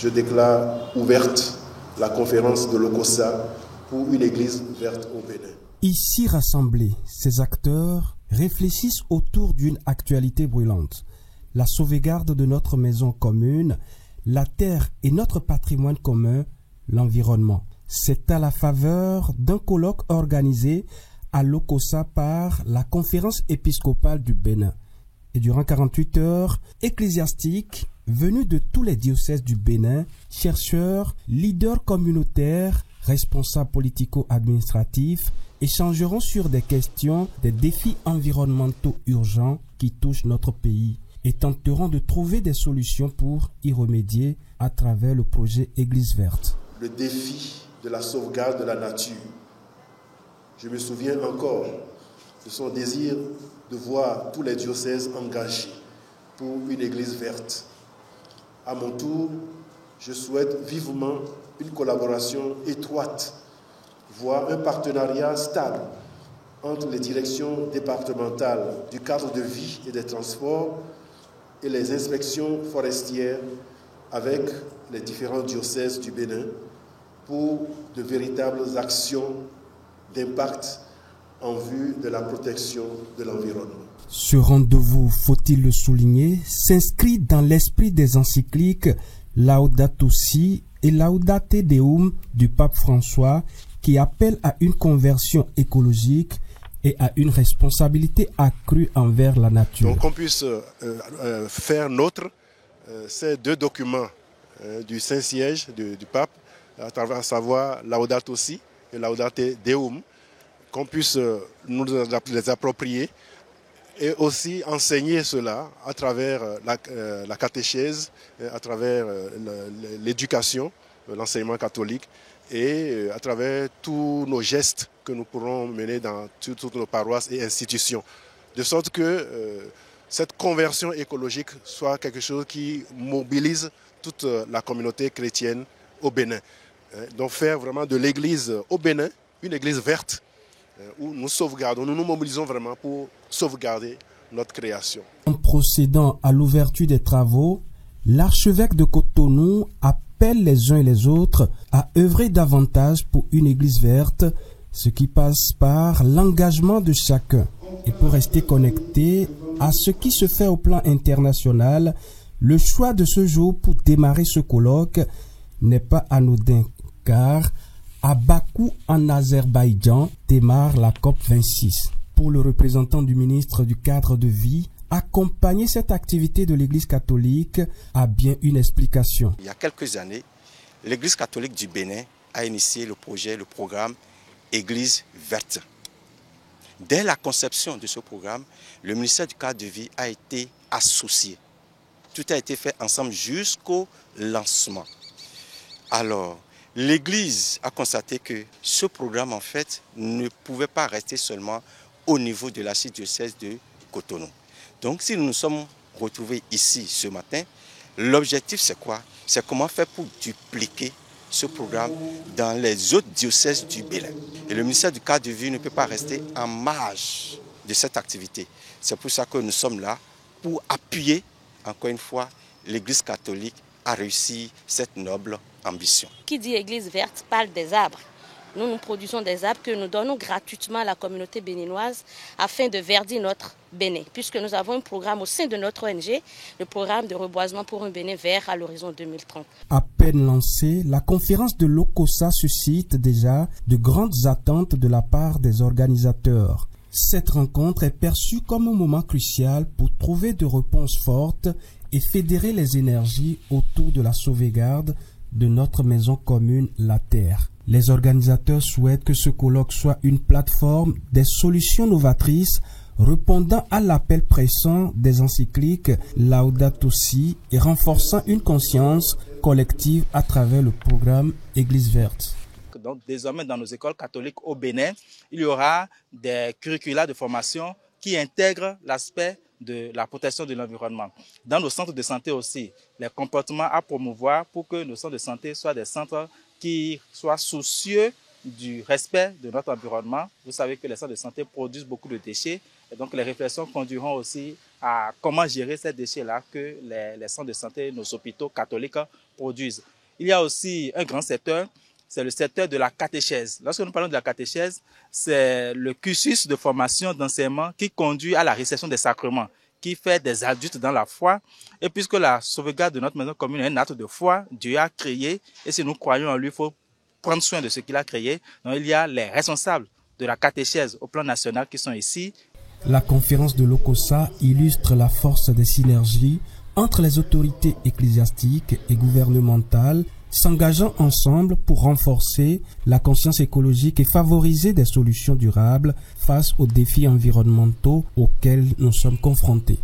je déclare ouverte la conférence de l'OCOSA pour une église verte au Bénin. Ici rassemblés, ces acteurs réfléchissent autour d'une actualité brûlante. La sauvegarde de notre maison commune, la terre et notre patrimoine commun, l'environnement. C'est à la faveur d'un colloque organisé à l'OCOSA par la Conférence épiscopale du Bénin. Et durant 48 heures, ecclésiastiques venus de tous les diocèses du Bénin, chercheurs, leaders communautaires, responsables politico-administratifs, échangeront sur des questions, des défis environnementaux urgents qui touchent notre pays et tenteront de trouver des solutions pour y remédier à travers le projet Église verte. Le défi de la sauvegarde de la nature. Je me souviens encore de son désir de voir tous les diocèses engagés pour une église verte. À mon tour, je souhaite vivement une collaboration étroite, voire un partenariat stable entre les directions départementales du cadre de vie et des transports et les inspections forestières avec les différents diocèses du Bénin pour de véritables actions d'impact en vue de la protection de l'environnement. Ce rendez-vous, faut-il le souligner, s'inscrit dans l'esprit des encycliques Laudato Si et Laudate Deum du pape François qui appellent à une conversion écologique et à une responsabilité accrue envers la nature. Donc qu'on puisse faire nôtre ces deux documents du Saint-Siège du pape, à savoir Laudato Si et Laudate Deum, qu'on puisse nous les approprier et aussi enseigner cela à travers la catéchèse, à travers l'éducation, l'enseignement catholique et à travers tous nos gestes que nous pourrons mener dans toutes nos paroisses et institutions. De sorte que cette conversion écologique soit quelque chose qui mobilise toute la communauté chrétienne au Bénin. Donc faire vraiment de l'église au Bénin une église verte où nous sauvegardons, nous nous mobilisons vraiment pour sauvegarder notre création. En procédant à l'ouverture des travaux, l'archevêque de Cotonou appelle les uns et les autres à œuvrer davantage pour une église verte, ce qui passe par l'engagement de chacun. Et pour rester connecté à ce qui se fait au plan international, le choix de ce jour pour démarrer ce colloque n'est pas anodin, car à Bakou, en Azerbaïdjan, démarre la COP26. Pour le représentant du ministre du cadre de vie, accompagner cette activité de l'Église catholique a bien une explication. Il y a quelques années, l'Église catholique du Bénin a initié le programme Église verte. Dès la conception de ce programme, le ministère du cadre de vie a été associé. Tout a été fait ensemble jusqu'au lancement. Alors, l'Église a constaté que ce programme, en fait, ne pouvait pas rester seulement au niveau de l'archidiocèse de Cotonou. Donc, si nous nous sommes retrouvés ici ce matin, l'objectif, c'est quoi? C'est comment faire pour dupliquer ce programme dans les autres diocèses du Bénin. Et le ministère du cadre de vie ne peut pas rester en marge de cette activité. C'est pour ça que nous sommes là, pour appuyer, encore une fois, l'Église catholique à réussir cette noble ambition. Qui dit Église verte parle des arbres. Nous produisons des arbres que nous donnons gratuitement à la communauté béninoise afin de verdir notre Bénin, puisque nous avons un programme au sein de notre ONG, le programme de reboisement pour un Bénin vert à l'horizon 2030. À peine lancée, la conférence de l'OCOSA suscite déjà de grandes attentes de la part des organisateurs. Cette rencontre est perçue comme un moment crucial pour trouver des réponses fortes et fédérer les énergies autour de la sauvegarde de notre maison commune, la Terre. Les organisateurs souhaitent que ce colloque soit une plateforme des solutions novatrices répondant à l'appel pressant des encycliques Laudato Si et renforçant une conscience collective à travers le programme Église verte. Donc désormais dans nos écoles catholiques au Bénin, il y aura des curricula de formation qui intègrent l'aspect de la protection de l'environnement. Dans nos centres de santé aussi, les comportements à promouvoir pour que nos centres de santé soient des centres qui soient soucieux du respect de notre environnement. Vous savez que les centres de santé produisent beaucoup de déchets et donc les réflexions conduiront aussi à comment gérer ces déchets-là que les centres de santé, nos hôpitaux catholiques produisent. Il y a aussi un grand secteur, c'est le secteur de la catéchèse. Lorsque nous parlons de la catéchèse, c'est le cursus de formation, d'enseignement qui conduit à la réception des sacrements, qui fait des adultes dans la foi. Et puisque la sauvegarde de notre maison commune est un acte de foi, Dieu a créé, et si nous croyons en lui, il faut prendre soin de ce qu'il a créé. Donc il y a les responsables de la catéchèse au plan national qui sont ici. La conférence de l'OCOSA illustre la force des synergies entre les autorités ecclésiastiques et gouvernementales, s'engageant ensemble pour renforcer la conscience écologique et favoriser des solutions durables face aux défis environnementaux auxquels nous sommes confrontés.